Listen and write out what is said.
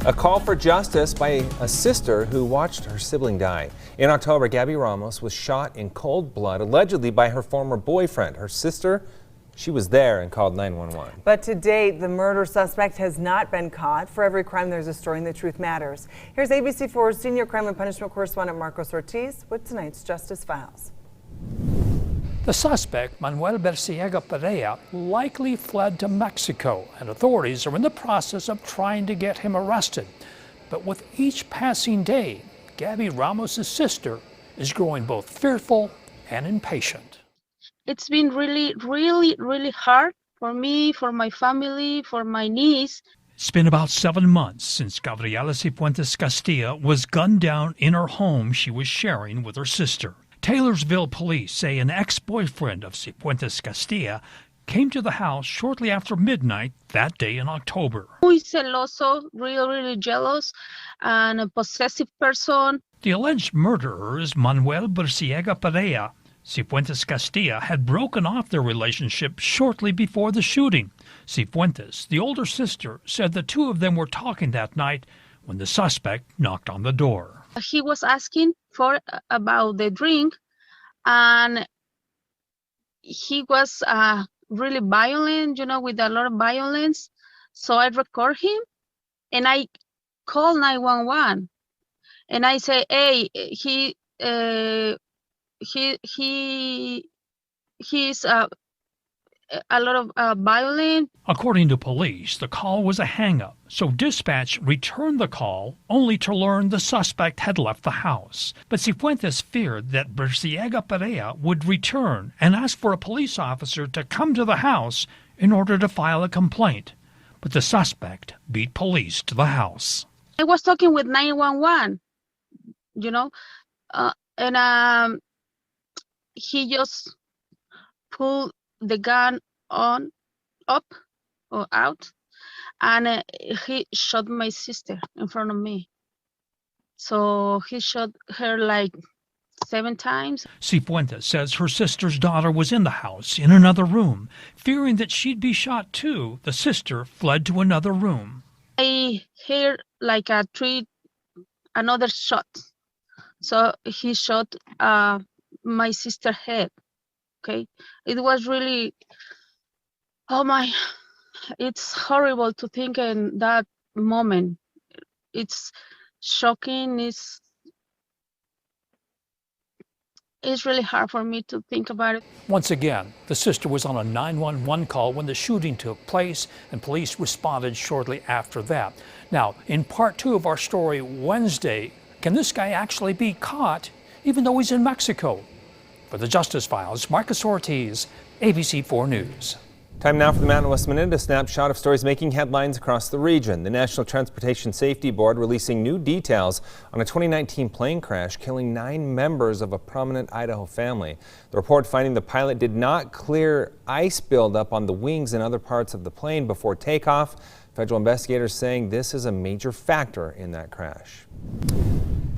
A call for justice by a sister who watched her sibling die. In October, Gabby Ramos was shot in cold blood, allegedly by her former boyfriend. Her sister, she was there and called 911. But to date, the murder suspect has not been caught. For every crime, there's a story, and the truth matters. Here's ABC4's senior crime and punishment correspondent Marcos Ortiz with tonight's Justice Files. The suspect, Manuel Berciega Perea, likely fled to Mexico, and authorities are in the process of trying to get him arrested. But with each passing day, Gabby Ramos' sister is growing both fearful and impatient. It's been really hard for me, for my family, for my niece. It's been about 7 months since Gabriela Cifuentes Castilla was gunned down in her home she was sharing with her sister. Taylorsville police say an ex-boyfriend of Cifuentes Castilla came to the house shortly after midnight that day in October. Muy celoso, really jealous, and a possessive person. The alleged murderer is Manuel Berciega Perea. Cifuentes Castilla had broken off their relationship shortly before the shooting. Cifuentes, the older sister, said the two of them were talking that night when the suspect knocked on the door. He was asking about the drink, and he was really violent, with a lot of violence. So I record him, and I call 911, and I say, "Hey, he's a lot of violent." According to police, the call was a hang-up, so dispatch returned the call only to learn the suspect had left the house. But Cifuentes feared that Berciega Perea would return and ask for a police officer to come to the house in order to file a complaint. But the suspect beat police to the house. I was talking with 911, and he just pulled the gun up or out, and he shot my sister in front of me. So he shot her like 7 times. Cifuentes says her sister's daughter was in the house in another room. Fearing that she'd be shot too, the sister fled to another room. I heard like another shot. So he shot my sister's head. Okay, it was really, it's horrible to think in that moment. It's shocking. It's really hard for me to think about it. Once again, the sister was on a 911 call when the shooting took place, and police responded shortly after that. Now, in part 2 of our story Wednesday, can this guy actually be caught even though he's in Mexico? For the Justice Files, Marcos Ortiz, ABC4 News. Time now for the Mountain West Minute, a snapshot of stories making headlines across the region. The National Transportation Safety Board releasing new details on a 2019 plane crash killing 9 members of a prominent Idaho family. The report finding the pilot did not clear ice buildup on the wings and other parts of the plane before takeoff. Federal investigators saying this is a major factor in that crash.